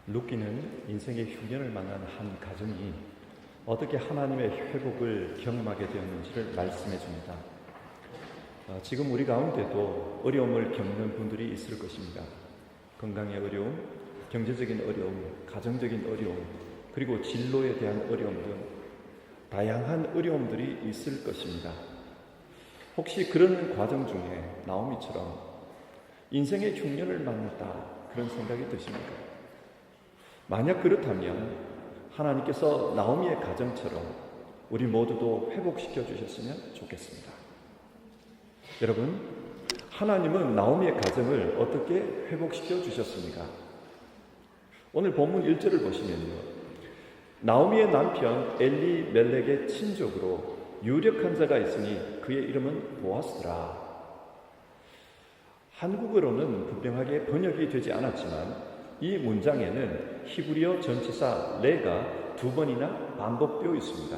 루키는 인생의 흉년을 만난 한 가정이 어떻게 하나님의 회복을 경험하게 되었는지를 말씀해 줍니다. 지금 우리 가운데도 어려움을 겪는 분들이 있을 것입니다. 건강의 어려움, 경제적인 어려움, 가정적인 어려움, 그리고 진로에 대한 어려움 등 다양한 어려움들이 있을 것입니다. 혹시 그런 과정 중에 나오미처럼 인생의 흉년을 만났다 그런 생각이 드십니까? 만약 그렇다면 하나님께서 나오미의 가정처럼 우리 모두도 회복시켜 주셨으면 좋겠습니다. 여러분, 하나님은 나오미의 가정을 어떻게 회복시켜 주셨습니까? 오늘 본문 1절을 보시면요, 나오미의 남편 엘리멜렉의 친족으로 유력한 자가 있으니 그의 이름은 보아스라. 한국어로는 분명하게 번역이 되지 않았지만 이 문장에는 히브리어 전치사 레가 2번이나 반복되어 있습니다.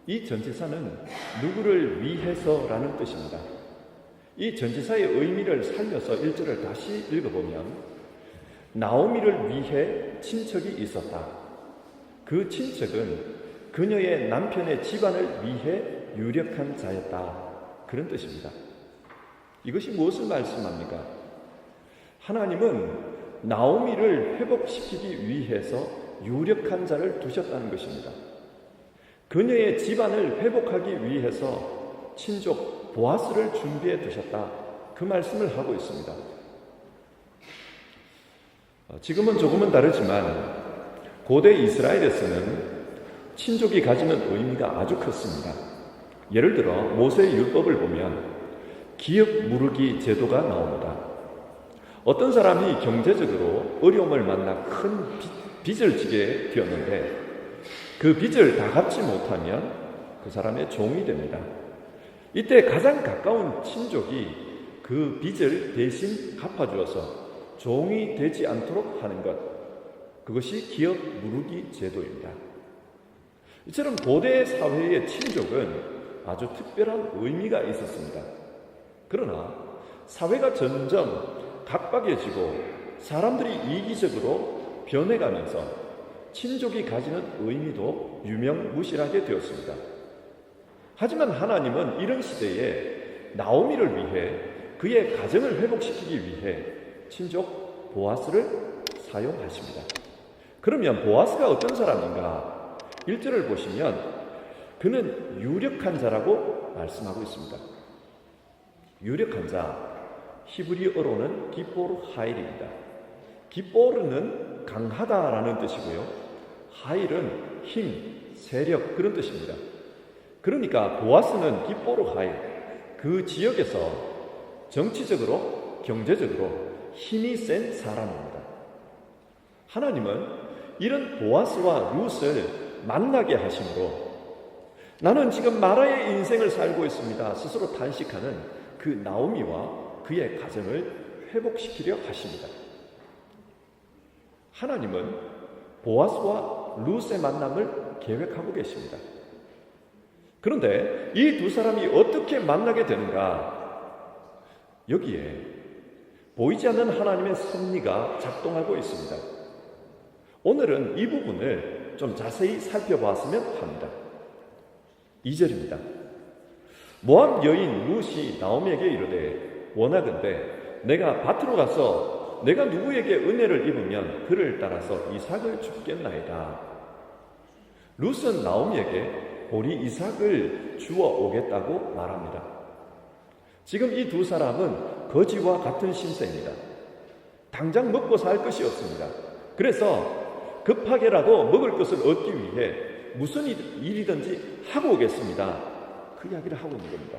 이 전치사는 누구를 위해서라는 뜻입니다. 이 전치사의 의미를 살려서 1절을 다시 읽어보면 나오미를 위해 친척이 있었다. 그 친척은 그녀의 남편의 집안을 위해 유력한 자였다. 그런 뜻입니다. 이것이 무엇을 말씀합니까? 하나님은 나오미를 회복시키기 위해서 유력한 자를 두셨다는 것입니다. 그녀의 집안을 회복하기 위해서 친족 보아스를 준비해 두셨다. 그 말씀을 하고 있습니다. 지금은 조금은 다르지만 고대 이스라엘에서는 친족이 가지는 의미가 아주 컸습니다. 예를 들어 모세의 율법을 보면 기업 무르기 제도가 나옵니다. 어떤 사람이 경제적으로 어려움을 만나 큰 빚을 지게 되었는데 그 빚을 다 갚지 못하면 그 사람의 종이 됩니다. 이때 가장 가까운 친족이 그 빚을 대신 갚아주어서 종이 되지 않도록 하는 것, 그것이 기업 무르기 제도입니다. 이처럼 고대 사회의 친족은 아주 특별한 의미가 있었습니다. 그러나 사회가 점점 각박해지고 사람들이 이기적으로 변해가면서 친족이 가지는 의미도 유명무실하게 되었습니다. 하지만 하나님은 이런 시대에 나오미를 위해 그의 가정을 회복시키기 위해 친족 보아스를 사용하십니다. 그러면 보아스가 어떤 사람인가? 1절을 보시면 그는 유력한 자라고 말씀하고 있습니다. 유력한 자, 히브리어로는 기포르 하일입니다. 기포르는 강하다라는 뜻이고요, 하일은 힘, 세력 그런 뜻입니다. 그러니까 보아스는 기포르 하일, 그 지역에서 정치적으로, 경제적으로 힘이 센 사람입니다. 하나님은 이런 보아스와 룻을 만나게 하심으로 나는 지금 마라의 인생을 살고 있습니다 스스로 탄식하는 그 나오미와 그의 가정을 회복시키려 하십니다. 하나님은 보아스와 룻의 만남을 계획하고 계십니다. 그런데 이 두 사람이 어떻게 만나게 되는가? 여기에 보이지 않는 하나님의 섭리가 작동하고 있습니다. 오늘은 이 부분을 좀 자세히 살펴보았으면 합니다. 2절입니다. 모압 여인 룻이 나오미에게 이르되 원하건대 내가 밭으로 가서 내가 누구에게 은혜를 입으면 그를 따라서 이삭을 줍겠나이다. 룻은 나오미에게 보리 이삭을 주어 오겠다고 말합니다. 지금 이 두 사람은 거지와 같은 신세입니다. 당장 먹고 살 것이 없습니다. 그래서 급하게라도 먹을 것을 얻기 위해 무슨 일이든지 하고 오겠습니다. 그 이야기를 하고 있는 겁니다.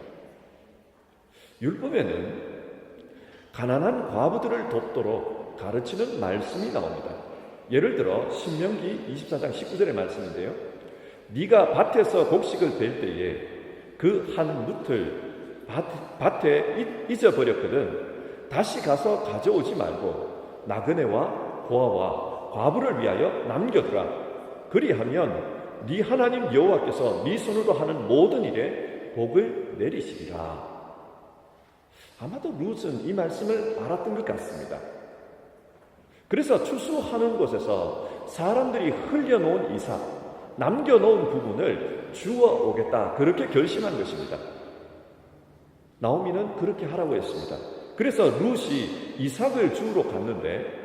율법에는 가난한 과부들을 돕도록 가르치는 말씀이 나옵니다. 예를 들어 신명기 24장 19절의 말씀인데요, 네가 밭에서 곡식을 벨 때에 그 한 뭇을 밭에 잊어버렸거든 다시 가서 가져오지 말고 나그네와 고아와 과부를 위하여 남겨두라. 그리하면 네 하나님 여호와께서 네 손으로 하는 모든 일에 복을 내리시리라. 아마도 룻은 이 말씀을 알았던 것 같습니다. 그래서 추수하는 곳에서 사람들이 흘려놓은 이삭, 남겨놓은 부분을 주워 오겠다, 그렇게 결심한 것입니다. 나오미는 그렇게 하라고 했습니다. 그래서 룻이 이삭을 주우러 갔는데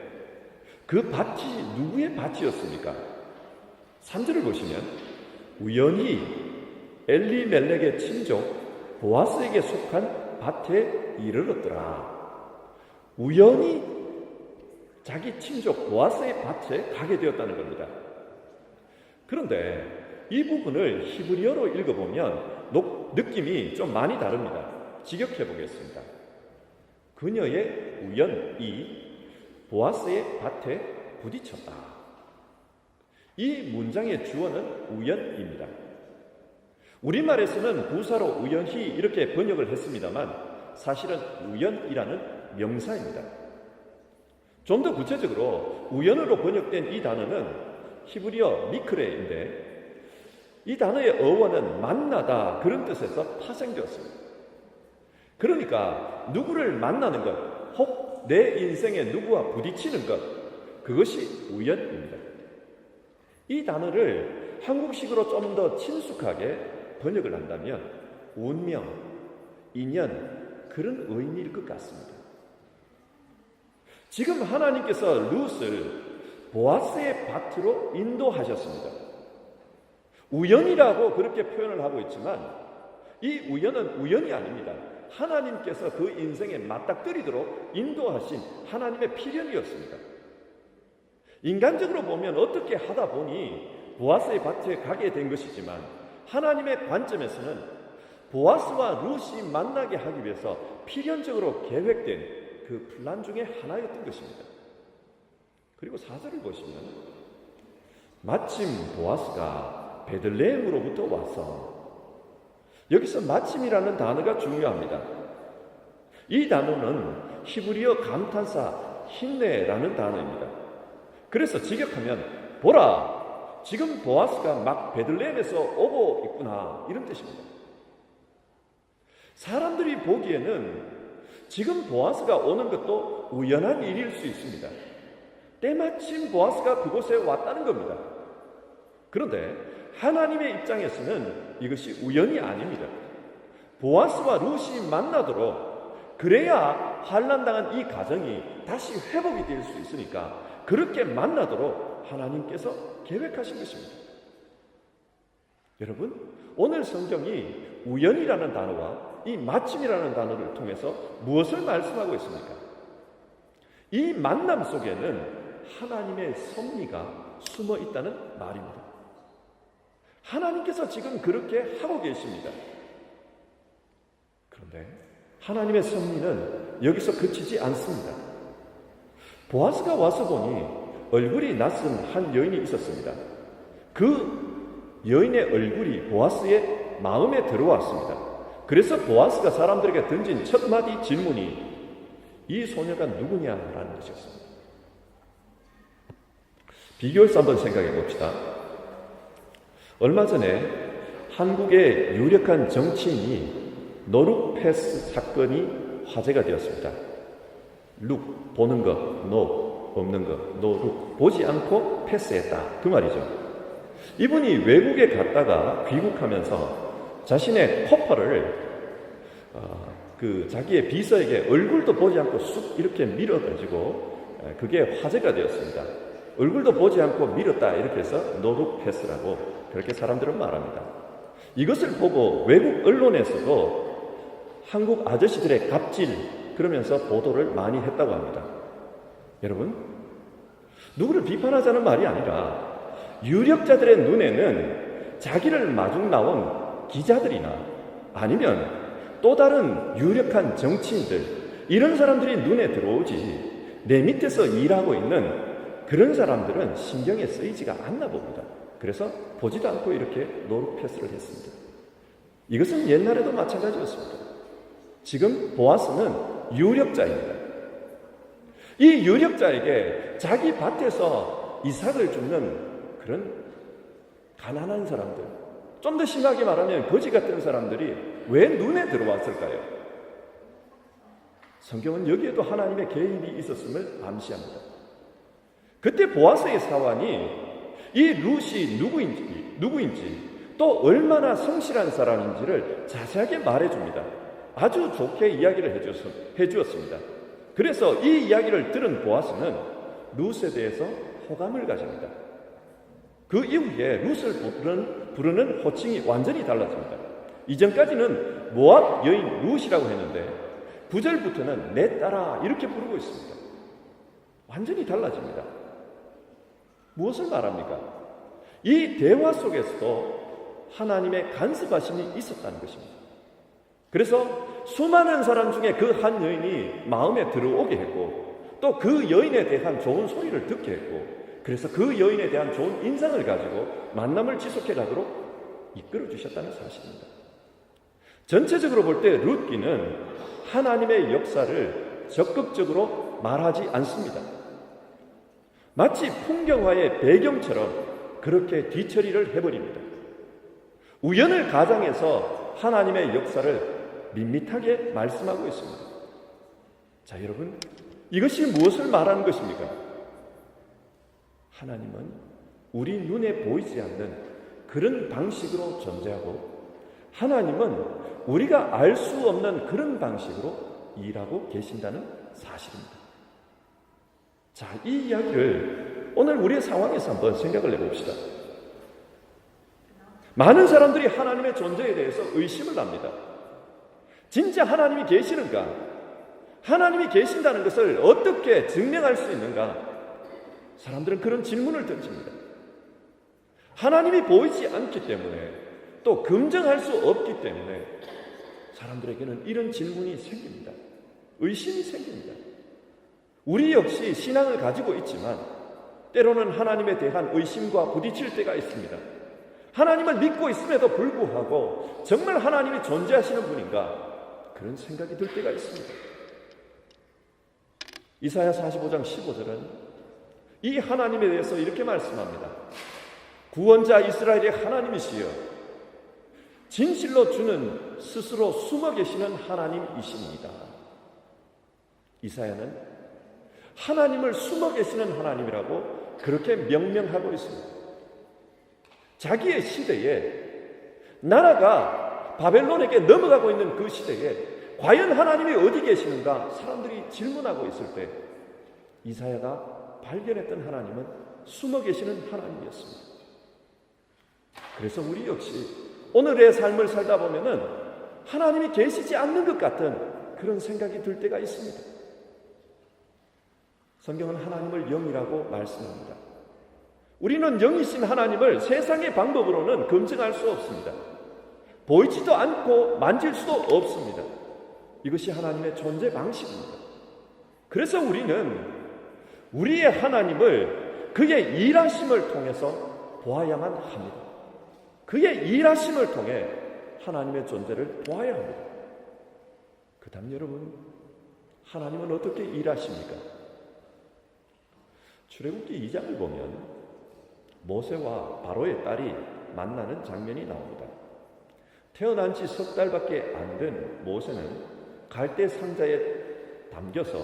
그 밭이 누구의 밭이었습니까? 3절을 보시면 우연히 엘리멜렉의 친족 보아스에게 속한 밭에 이르렀더라. 우연히 자기 친족 보아스의 밭에 가게 되었다는 겁니다. 그런데 이 부분을 히브리어로 읽어보면 느낌이 좀 많이 다릅니다. 직역해 보겠습니다. 그녀의 우연이 보아스의 밭에 부딪혔다. 이 문장의 주어는 우연입니다. 우리말에서는 부사로 우연히 이렇게 번역을 했습니다만 사실은 우연이라는 명사입니다. 좀 더 구체적으로 우연으로 번역된 이 단어는 히브리어 미크레인데 이 단어의 어원은 만나다, 그런 뜻에서 파생되었습니다. 그러니까 누구를 만나는 것, 혹 내 인생에 누구와 부딪히는 것, 그것이 우연입니다. 이 단어를 한국식으로 좀 더 친숙하게 번역을 한다면 운명, 인연, 그런 의미일 것 같습니다. 지금 하나님께서 룻을 보아스의 밭으로 인도하셨습니다. 우연이라고 그렇게 표현을 하고 있지만 이 우연은 우연이 아닙니다. 하나님께서 그 인생에 맞닥뜨리도록 인도하신 하나님의 필연이었습니다. 인간적으로 보면 어떻게 하다 보니 보아스의 밭에 가게 된 것이지만 하나님의 관점에서는 보아스와 룻이 만나게 하기 위해서 필연적으로 계획된 그 플란 중에 하나였던 것입니다. 그리고 4절을 보시면 마침 보아스가 베들레헴으로부터 와서, 여기서 마침이라는 단어가 중요합니다. 이 단어는 히브리어 감탄사 힘내라는 단어입니다. 그래서 직역하면 보라, 지금 보아스가 막 베들레헴에서 오고 있구나, 이런 뜻입니다. 사람들이 보기에는 지금 보아스가 오는 것도 우연한 일일 수 있습니다. 때마침 보아스가 그곳에 왔다는 겁니다. 그런데 하나님의 입장에서는 이것이 우연이 아닙니다. 보아스와 룻이 만나도록, 그래야 환난당한 이 가정이 다시 회복이 될 수 있으니까 그렇게 만나도록 하나님께서 계획하신 것입니다. 여러분, 오늘 성경이 우연이라는 단어와 이 마침이라는 단어를 통해서 무엇을 말씀하고 있습니까? 이 만남 속에는 하나님의 섭리가 숨어 있다는 말입니다. 하나님께서 지금 그렇게 하고 계십니다. 그런데 하나님의 섭리는 여기서 그치지 않습니다. 보아스가 와서 보니 얼굴이 낯선 한 여인이 있었습니다. 그 여인의 얼굴이 보아스의 마음에 들어왔습니다. 그래서 보아스가 사람들에게 던진 첫 마디 질문이 이 소녀가 누구냐라는 것이었습니다. 비교해서 한번 생각해 봅시다. 얼마 전에 한국의 유력한 정치인이 노룩 패스 사건이 화제가 되었습니다. 룩, 보는 거, 노, 없는 거, 노룩, 보지 않고 패스했다, 그 말이죠. 이분이 외국에 갔다가 귀국하면서 자신의 코퍼를 자기의 비서에게 얼굴도 보지 않고 쑥 이렇게 밀어가지고 그게 화제가 되었습니다. 얼굴도 보지 않고 밀었다, 이렇게 해서 노룩 패스라고 그렇게 사람들은 말합니다. 이것을 보고 외국 언론에서도 한국 아저씨들의 갑질 그러면서 보도를 많이 했다고 합니다. 여러분, 누구를 비판하자는 말이 아니라 유력자들의 눈에는 자기를 마중 나온 기자들이나 아니면 또 다른 유력한 정치인들, 이런 사람들이 눈에 들어오지 내 밑에서 일하고 있는 그런 사람들은 신경에 쓰이지가 않나 봅니다. 그래서 보지도 않고 이렇게 노룩 패스를 했습니다. 이것은 옛날에도 마찬가지였습니다. 지금 보아스는 유력자입니다. 이 유력자에게 자기 밭에서 이삭을 줍는 그런 가난한 사람들, 좀 더 심하게 말하면 거지 같은 사람들이 왜 눈에 들어왔을까요? 성경은 여기에도 하나님의 개입이 있었음을 암시합니다. 그때 보아스의 사환이 이 룻이 누구인지 또 얼마나 성실한 사람인지를 자세하게 말해줍니다. 아주 좋게 이야기를 해주었습니다. 그래서 이 이야기를 들은 보아스는 룻에 대해서 호감을 가집니다. 그 이후에 룻을 부르는 호칭이 완전히 달라집니다. 이전까지는 모압 여인 룻이라고 했는데 9절부터는 내 딸아 이렇게 부르고 있습니다. 완전히 달라집니다. 무엇을 말합니까? 이 대화 속에서도 하나님의 간섭하심이 있었다는 것입니다. 그래서 수많은 사람 중에 그 한 여인이 마음에 들어오게 했고 또 그 여인에 대한 좋은 소리를 듣게 했고 그래서 그 여인에 대한 좋은 인상을 가지고 만남을 지속해 가도록 이끌어 주셨다는 사실입니다. 전체적으로 볼 때 룻기는 하나님의 역사를 적극적으로 말하지 않습니다. 마치 풍경화의 배경처럼 그렇게 뒤처리를 해버립니다. 우연을 가장해서 하나님의 역사를 밋밋하게 말씀하고 있습니다. 자, 여러분, 이것이 무엇을 말하는 것입니까? 하나님은 우리 눈에 보이지 않는 그런 방식으로 존재하고 하나님은 우리가 알 수 없는 그런 방식으로 일하고 계신다는 사실입니다. 자, 이 이야기를 오늘 우리의 상황에서 한번 생각을 해봅시다. 많은 사람들이 하나님의 존재에 대해서 의심을 합니다. 진짜 하나님이 계시는가? 하나님이 계신다는 것을 어떻게 증명할 수 있는가? 사람들은 그런 질문을 던집니다. 하나님이 보이지 않기 때문에 또 검증할 수 없기 때문에 사람들에게는 이런 질문이 생깁니다. 의심이 생깁니다. 우리 역시 신앙을 가지고 있지만 때로는 하나님에 대한 의심과 부딪힐 때가 있습니다. 하나님을 믿고 있음에도 불구하고 정말 하나님이 존재하시는 분인가? 그런 생각이 들 때가 있습니다. 이사야 45장 15절은 이 하나님에 대해서 이렇게 말씀합니다. 구원자 이스라엘의 하나님이시여 진실로 주는 스스로 숨어 계시는 하나님이십니다. 이사야는 하나님을 숨어 계시는 하나님이라고 그렇게 명명하고 있습니다. 자기의 시대에 나라가 바벨론에게 넘어가고 있는 그 시대에 과연 하나님이 어디 계시는가 사람들이 질문하고 있을 때 이사야가 발견했던 하나님은 숨어 계시는 하나님이었습니다. 그래서 우리 역시 오늘의 삶을 살다 보면은 하나님이 계시지 않는 것 같은 그런 생각이 들 때가 있습니다. 성경은 하나님을 영이라고 말씀합니다. 우리는 영이신 하나님을 세상의 방법으로는 검증할 수 없습니다. 보이지도 않고 만질 수도 없습니다. 이것이 하나님의 존재 방식입니다. 그래서 우리는 우리의 하나님을 그의 일하심을 통해서 보아야만 합니다. 그의 일하심을 통해 하나님의 존재를 보아야 합니다. 그 다음 여러분, 하나님은 어떻게 일하십니까? 출애굽기 2장을 보면 모세와 바로의 딸이 만나는 장면이 나옵니다. 태어난 지 석 달밖에 안 된 모세는 갈대 상자에 담겨서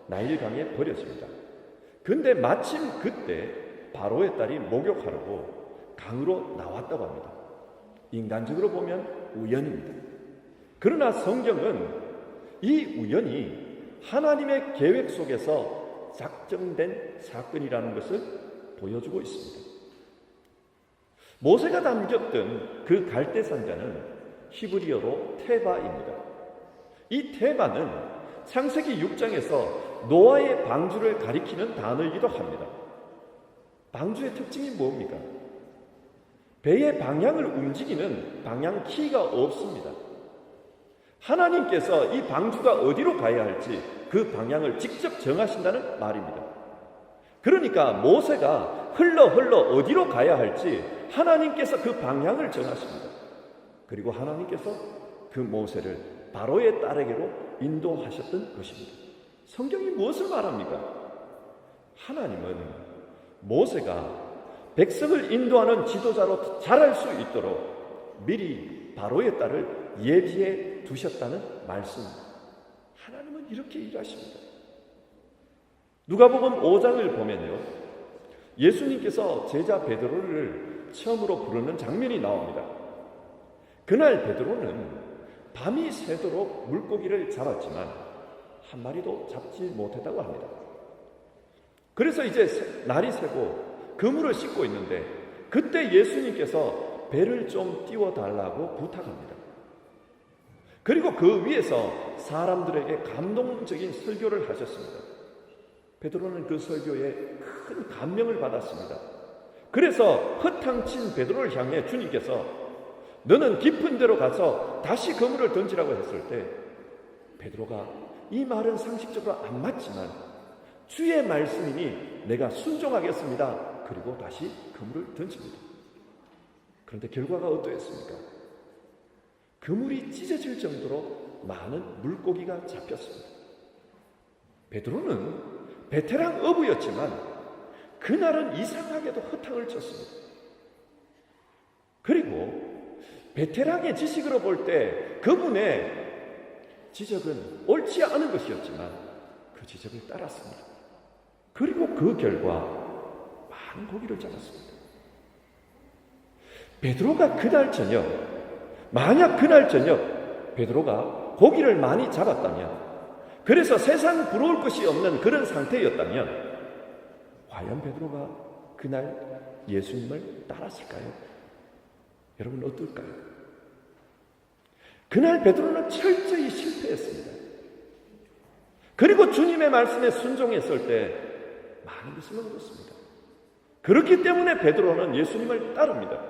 나일강에 버려집니다. 근데 마침 그때 바로의 딸이 목욕하려고 강으로 나왔다고 합니다. 인간적으로 보면 우연입니다. 그러나 성경은 이 우연이 하나님의 계획 속에서 작정된 사건이라는 것을 보여주고 있습니다. 모세가 담겼던 그 갈대 상자는 히브리어로 테바입니다. 이 테바는 창세기 6장에서 노아의 방주를 가리키는 단어이기도 합니다. 방주의 특징이 뭡니까? 배의 방향을 움직이는 방향 키가 없습니다. 하나님께서 이 방주가 어디로 가야 할지 그 방향을 직접 정하신다는 말입니다. 그러니까 모세가 흘러 어디로 가야 할지 하나님께서 그 방향을 정하십니다. 그리고 하나님께서 그 모세를 바로의 딸에게로 인도하셨던 것입니다. 성경이 무엇을 말합니까? 하나님은 모세가 백성을 인도하는 지도자로 자랄 수 있도록 미리 바로의 딸을 예비해 두셨다는 말씀입니다. 하나님은 이렇게 일하십니다. 누가복음 5장을 보면요, 예수님께서 제자 베드로를 처음으로 부르는 장면이 나옵니다. 그날 베드로는 밤이 새도록 물고기를 잡았지만 한 마리도 잡지 못했다고 합니다. 그래서 이제 날이 새고 그물을 씻고 있는데 그때 예수님께서 배를 좀 띄워달라고 부탁합니다. 그리고 그 위에서 사람들에게 감동적인 설교를 하셨습니다. 베드로는 그 설교에 큰 감명을 받았습니다. 그래서 허탕친 베드로를 향해 주님께서 너는 깊은 데로 가서 다시 그물을 던지라고 했을 때 베드로가 이 말은 상식적으로 안 맞지만 주의 말씀이니 내가 순종하겠습니다. 그리고 다시 그물을 던집니다. 그런데 결과가 어떠했습니까? 그물이 찢어질 정도로 많은 물고기가 잡혔습니다. 베드로는 베테랑 어부였지만 그날은 이상하게도 허탕을 쳤습니다. 그리고 베테랑의 지식으로 볼 때 그분의 지적은 옳지 않은 것이었지만 그 지적을 따랐습니다. 그리고 그 결과 많은 고기를 잡았습니다. 베드로가 만약 그날 저녁 베드로가 고기를 많이 잡았다면, 그래서 세상 부러울 것이 없는 그런 상태였다면 과연 베드로가 그날 예수님을 따랐을까요? 여러분 어떨까요? 그날 베드로는 철저히 실패했습니다. 그리고 주님의 말씀에 순종했을 때 많은 것을 얻었습니다. 그렇기 때문에 베드로는 예수님을 따릅니다.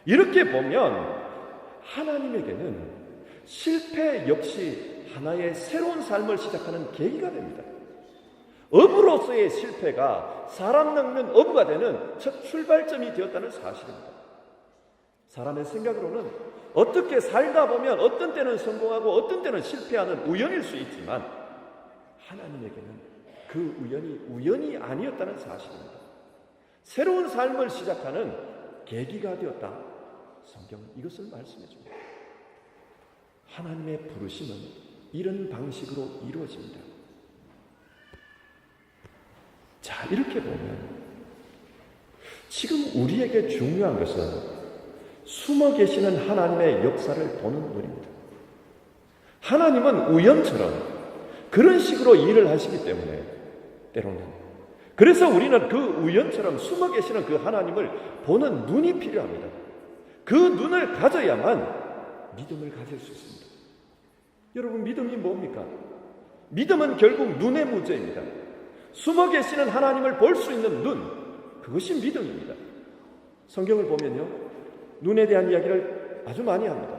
이렇게 보면 하나님에게는 실패 역시 하나의 새로운 삶을 시작하는 계기가 됩니다. 어부로서의 실패가 사람 낚는 어부가 되는 첫 출발점이 되었다는 사실입니다. 사람의 생각으로는 어떻게 살다 보면 어떤 때는 성공하고 어떤 때는 실패하는 우연일 수 있지만 하나님에게는 그 우연이 아니었다는 사실입니다. 새로운 삶을 시작하는 계기가 되었다. 성경은 이것을 말씀해 줍니다. 하나님의 부르심은 이런 방식으로 이루어집니다. 자, 이렇게 보면 지금 우리에게 중요한 것은 숨어 계시는 하나님의 역사를 보는 눈입니다. 하나님은 우연처럼 그런 식으로 일을 하시기 때문에 때로는, 그래서 우리는 그 우연처럼 숨어 계시는 그 하나님을 보는 눈이 필요합니다. 그 눈을 가져야만 믿음을 가질 수 있습니다. 여러분, 믿음이 뭡니까? 믿음은 결국 눈의 문제입니다. 숨어 계시는 하나님을 볼 수 있는 눈, 그것이 믿음입니다. 성경을 보면요, 눈에 대한 이야기를 아주 많이 합니다.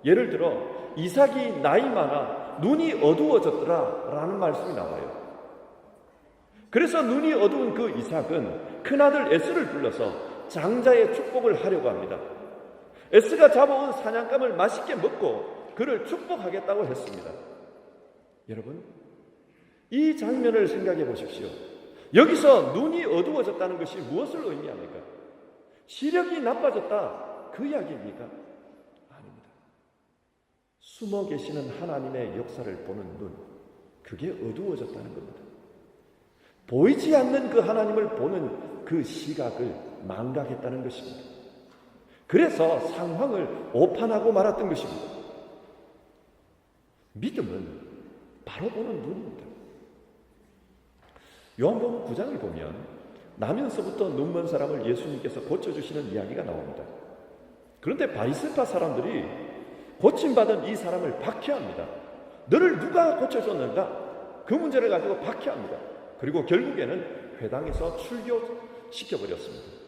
예를 들어 이삭이 나이 많아 눈이 어두워졌더라 라는 말씀이 나와요. 그래서 눈이 어두운 그 이삭은 큰아들 에스를 불러서 장자의 축복을 하려고 합니다. 에스가 잡아온 사냥감을 맛있게 먹고 그를 축복하겠다고 했습니다. 여러분, 이 장면을 생각해 보십시오. 여기서 눈이 어두워졌다는 것이 무엇을 의미합니까? 시력이 나빠졌다, 그 이야기입니까? 아닙니다. 숨어 계시는 하나님의 역사를 보는 눈, 그게 어두워졌다는 겁니다. 보이지 않는 그 하나님을 보는 그 시각을 망각했다는 것입니다. 그래서 상황을 오판하고 말았던 것입니다. 믿음은 바로 보는 눈입니다. 요한복음 9장을 보면 나면서부터 눈먼 사람을 예수님께서 고쳐주시는 이야기가 나옵니다. 그런데 바리새파 사람들이 고침받은 이 사람을 박해합니다. 너를 누가 고쳐줬는가? 그 문제를 가지고 박해합니다. 그리고 결국에는 회당에서 출교시켜버렸습니다.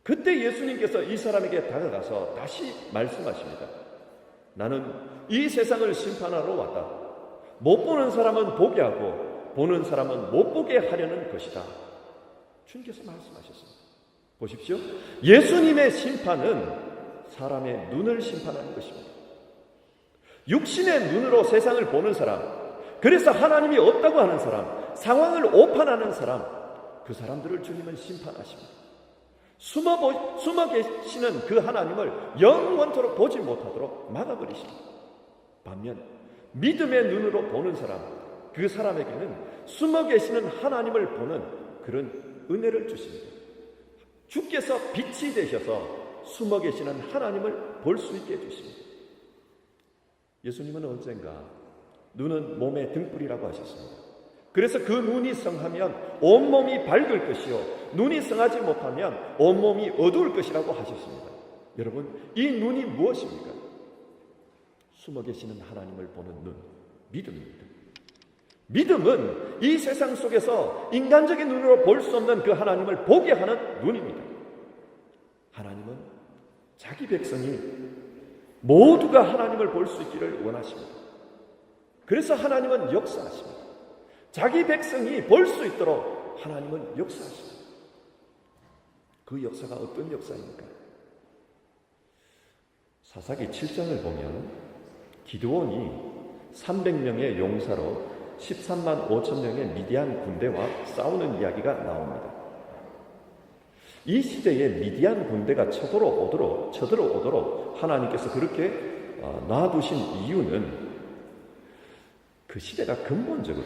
그때 예수님께서 이 사람에게 다가가서 다시 말씀하십니다. 나는 이 세상을 심판하러 왔다. 못 보는 사람은 보게 하고 보는 사람은 못 보게 하려는 것이다. 주님께서 말씀하셨습니다. 보십시오. 예수님의 심판은 사람의 눈을 심판하는 것입니다. 육신의 눈으로 세상을 보는 사람, 그래서 하나님이 없다고 하는 사람, 상황을 오판하는 사람, 그 사람들을 주님은 심판하십니다. 숨어 계시는 그 하나님을 영원토록 보지 못하도록 막아버리십니다. 반면 믿음의 눈으로 보는 사람, 그 사람에게는 숨어 계시는 하나님을 보는 그런 은혜를 주십니다. 주께서 빛이 되셔서 숨어 계시는 하나님을 볼 수 있게 해주십니다. 예수님은 언젠가 눈은 몸의 등불이라고 하셨습니다. 그래서 그 눈이 성하면 온몸이 밝을 것이요 눈이 성하지 못하면 온몸이 어두울 것이라고 하셨습니다. 여러분, 이 눈이 무엇입니까? 숨어 계시는 하나님을 보는 눈, 믿음입니다. 믿음은 이 세상 속에서 인간적인 눈으로 볼 수 없는 그 하나님을 보게 하는 눈입니다. 하나님은 자기 백성이 모두가 하나님을 볼 수 있기를 원하십니다. 그래서 하나님은 역사하십니다. 자기 백성이 볼 수 있도록 하나님은 역사하십니다. 그 역사가 어떤 역사입니까? 사사기 7장을 보면 기드온이 300명의 용사로 13만 5천 명의 미디안 군대와 싸우는 이야기가 나옵니다. 이 시대에 미디안 군대가 쳐들어오도록 하나님께서 그렇게 놔두신 이유는 그 시대가 근본적으로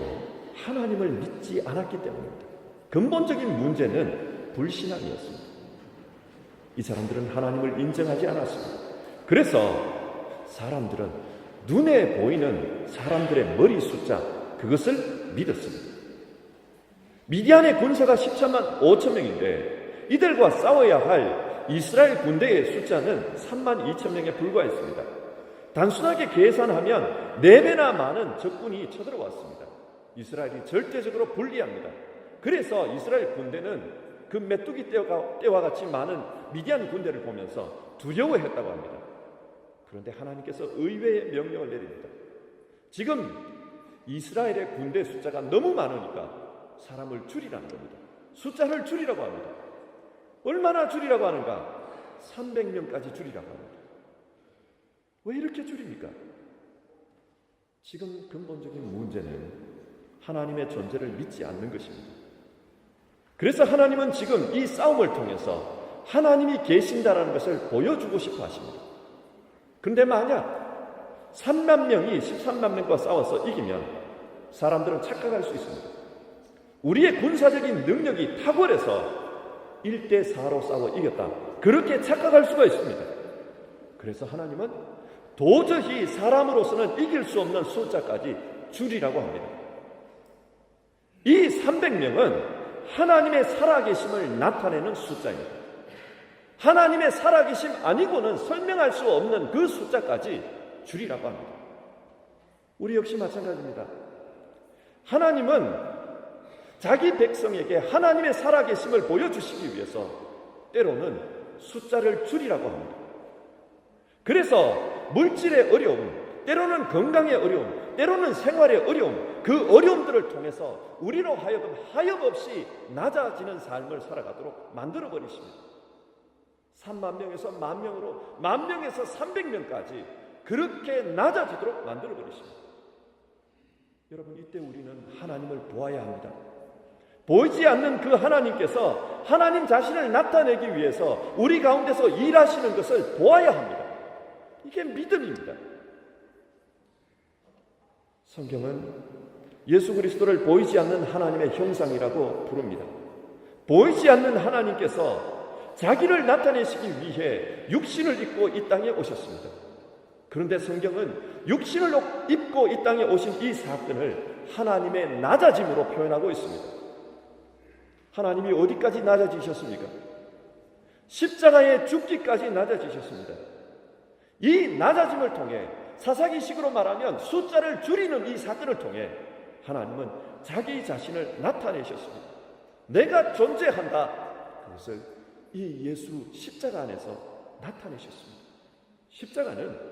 하나님을 믿지 않았기 때문입니다. 근본적인 문제는 불신앙이었습니다. 이 사람들은 하나님을 인정하지 않았습니다. 그래서 사람들은 눈에 보이는 사람들의 머리 숫자, 그것을 믿었습니다. 미디안의 군사가 13만 5천 명인데 이들과 싸워야 할 이스라엘 군대의 숫자는 3만 2천 명에 불과했습니다. 단순하게 계산하면 4배나 많은 적군이 쳐들어왔습니다. 이스라엘이 절대적으로 불리합니다. 그래서 이스라엘 군대는 그 메뚜기 떼와 같이 많은 미디안 군대를 보면서 두려워했다고 합니다. 그런데 하나님께서 의외의 명령을 내립니다. 지금 이스라엘의 군대 숫자가 너무 많으니까 사람을 줄이라는 겁니다. 숫자를 줄이라고 합니다. 얼마나 줄이라고 하는가? 300명까지 줄이라고 합니다. 왜 이렇게 줄입니까? 지금 근본적인 문제는 하나님의 존재를 믿지 않는 것입니다. 그래서 하나님은 지금 이 싸움을 통해서 하나님이 계신다라는 것을 보여주고 싶어 하십니다. 그런데 만약 3만 명이 13만 명과 싸워서 이기면 사람들은 착각할 수 있습니다. 우리의 군사적인 능력이 탁월해서 1대4로 싸워 이겼다, 그렇게 착각할 수가 있습니다. 그래서 하나님은 도저히 사람으로서는 이길 수 없는 숫자까지 줄이라고 합니다. 이 300명은 하나님의 살아계심을 나타내는 숫자입니다. 하나님의 살아계심 아니고는 설명할 수 없는 그 숫자까지 줄이라고 합니다. 우리 역시 마찬가지입니다. 하나님은 자기 백성에게 하나님의 살아계심을 보여주시기 위해서 때로는 숫자를 줄이라고 합니다. 그래서 물질의 어려움, 때로는 건강의 어려움, 때로는 생활의 어려움, 그 어려움들을 통해서 우리로 하여금 하염없이 낮아지는 삶을 살아가도록 만들어버리십니다. 3만 명에서 10,000명으로, 10,000명에서 300명까지 그렇게 낮아지도록 만들어버리십니다. 여러분, 이때 우리는 하나님을 보아야 합니다. 보이지 않는 그 하나님께서 하나님 자신을 나타내기 위해서 우리 가운데서 일하시는 것을 보아야 합니다. 이게 믿음입니다. 성경은 예수 그리스도를 보이지 않는 하나님의 형상이라고 부릅니다. 보이지 않는 하나님께서 자기를 나타내시기 위해 육신을 입고 이 땅에 오셨습니다. 그런데 성경은 육신을 입고 이 땅에 오신 이 사건을 하나님의 낮아짐으로 표현하고 있습니다. 하나님이 어디까지 낮아지셨습니까? 십자가에 죽기까지 낮아지셨습니다. 이 낮아짐을 통해 사사기식으로 말하면 숫자를 줄이는 이 사건을 통해 하나님은 자기 자신을 나타내셨습니다. 내가 존재한다. 그것을 이 예수 십자가 안에서 나타내셨습니다. 십자가는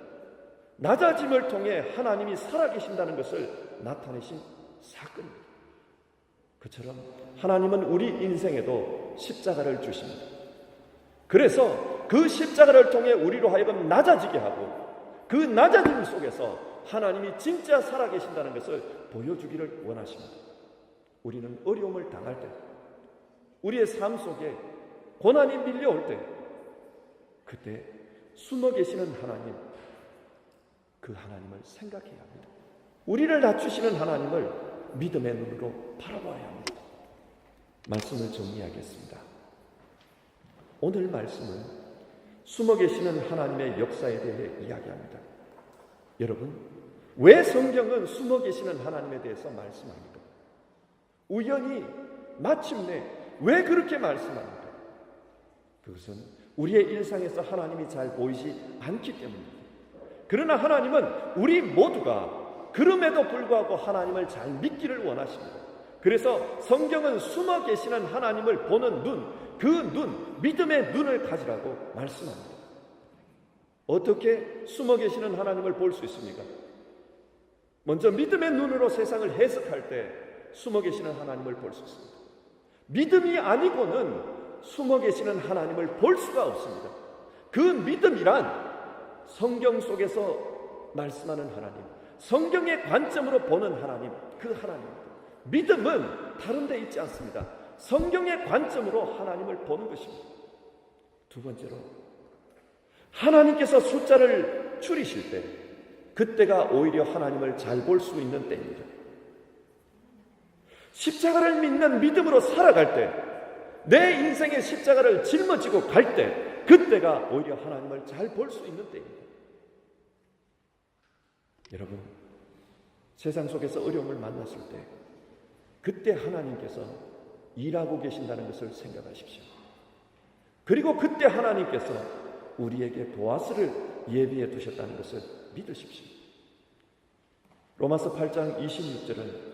낮아짐을 통해 하나님이 살아계신다는 것을 나타내신 사건입니다. 그처럼 하나님은 우리 인생에도 십자가를 주십니다. 그래서 그 십자가를 통해 우리로 하여금 낮아지게 하고 그 낮아짐 속에서 하나님이 진짜 살아계신다는 것을 보여주기를 원하십니다. 우리는 어려움을 당할 때, 우리의 삶 속에 고난이 밀려올 때, 그때 숨어 계시는 하나님, 그 하나님을 생각해야 합니다. 우리를 낮추시는 하나님을 믿음의 눈으로 바라봐야 합니다. 말씀을 정리하겠습니다. 오늘 말씀은 숨어 계시는 하나님의 역사에 대해 이야기합니다. 여러분, 왜 성경은 숨어 계시는 하나님에 대해서 말씀합니까? 우연히 마침내 왜 그렇게 말씀합니까? 그것은 우리의 일상에서 하나님이 잘 보이지 않기 때문입니다. 그러나 하나님은 우리 모두가 그럼에도 불구하고 하나님을 잘 믿기를 원하십니다. 그래서 성경은 숨어 계시는 하나님을 보는 눈, 그 눈, 믿음의 눈을 가지라고 말씀합니다. 어떻게 숨어 계시는 하나님을 볼 수 있습니까? 먼저 믿음의 눈으로 세상을 해석할 때 숨어 계시는 하나님을 볼 수 있습니다. 믿음이 아니고는 숨어 계시는 하나님을 볼 수가 없습니다. 그 믿음이란 성경 속에서 말씀하는 하나님, 성경의 관점으로 보는 하나님, 그 하나님입니다. 믿음은 다른 데 있지 않습니다. 성경의 관점으로 하나님을 보는 것입니다. 두 번째로, 하나님께서 숫자를 줄이실 때 그때가 오히려 하나님을 잘 볼 수 있는 때입니다. 십자가를 믿는 믿음으로 살아갈 때, 내 인생의 십자가를 짊어지고 갈 때, 그때가 오히려 하나님을 잘 볼 수 있는 때입니다. 여러분, 세상 속에서 어려움을 만났을 때 그때 하나님께서 일하고 계신다는 것을 생각하십시오. 그리고 그때 하나님께서 우리에게 보아스를 예비해 두셨다는 것을 믿으십시오. 로마서 8장 26절은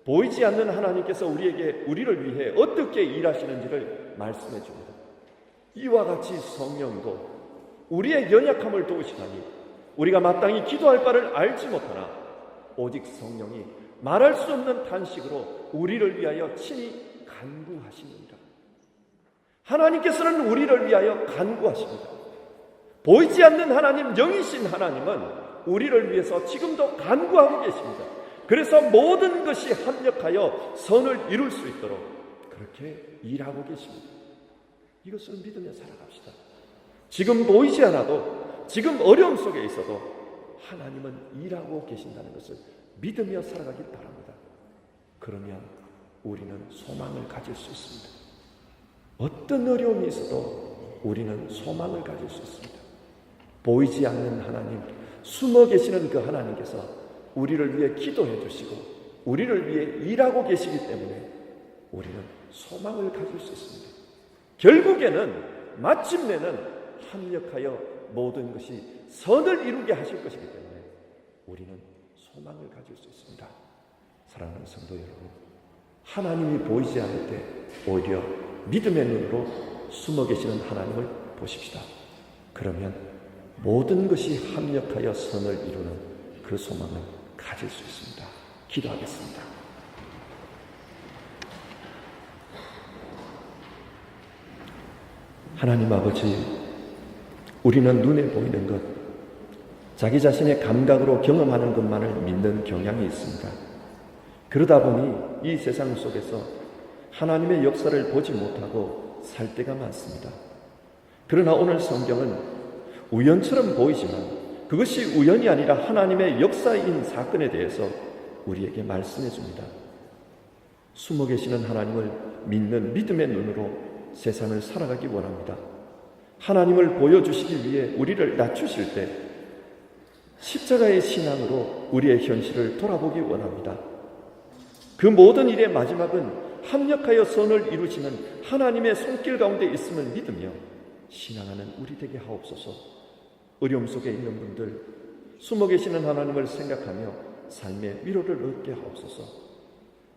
보이지 않는 하나님께서 우리를 위해 어떻게 일하시는지를 말씀해 줍니다. 이와 같이 성령도 우리의 연약함을 도우시나니 우리가 마땅히 기도할 바를 알지 못하나 오직 성령이 말할 수 없는 탄식으로 우리를 위하여 친히 간구하시느니라. 하나님께서는 우리를 위하여 간구하십니다. 보이지 않는 하나님, 영이신 하나님은 우리를 위해서 지금도 간구하고 계십니다. 그래서 모든 것이 합력하여 선을 이룰 수 있도록 그렇게 일하고 계십니다. 이것을 믿으며 살아갑시다. 지금 보이지 않아도, 지금 어려움 속에 있어도 하나님은 일하고 계신다는 것을 믿으며 살아가길 바랍니다. 그러면 우리는 소망을 가질 수 있습니다. 어떤 어려움이 있어도 우리는 소망을 가질 수 있습니다. 보이지 않는 하나님, 숨어 계시는 그 하나님께서 우리를 위해 기도해 주시고 우리를 위해 일하고 계시기 때문에 우리는 소망을 가질 수 있습니다. 결국에는 마침내는 합력하여 모든 것이 선을 이루게 하실 것이기 때문에 우리는 소망을 가질 수 있습니다. 사랑하는 성도 여러분, 하나님이 보이지 않을 때 오히려 믿음의 눈으로 숨어 계시는 하나님을 보십시다. 그러면 모든 것이 합력하여 선을 이루는 그 소망을 가질 수 있습니다. 기도하겠습니다. 하나님 아버지, 우리는 눈에 보이는 것, 자기 자신의 감각으로 경험하는 것만을 믿는 경향이 있습니다. 그러다 보니 이 세상 속에서 하나님의 역사를 보지 못하고 살 때가 많습니다. 그러나 오늘 성경은 우연처럼 보이지만 그것이 우연이 아니라 하나님의 역사인 사건에 대해서 우리에게 말씀해 줍니다. 숨어 계시는 하나님을 믿는 믿음의 눈으로 세상을 살아가기 원합니다. 하나님을 보여주시기 위해 우리를 낮추실 때 십자가의 신앙으로 우리의 현실을 돌아보기 원합니다. 그 모든 일의 마지막은 합력하여 선을 이루시는 하나님의 손길 가운데 있음을 믿으며 신앙하는 우리 되게 하옵소서. 어려움 속에 있는 분들, 숨어 계시는 하나님을 생각하며 삶의 위로를 얻게 하옵소서.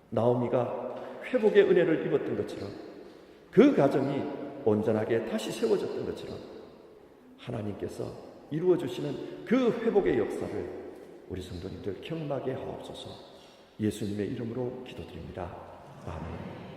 나오미가 회복의 은혜를 입었던 것처럼 그 가정이 온전하게 다시 세워졌던 것처럼 하나님께서 이루어주시는 그 회복의 역사를 우리 성도님들 경험하게 하옵소서. 예수님의 이름으로 기도드립니다. 아멘.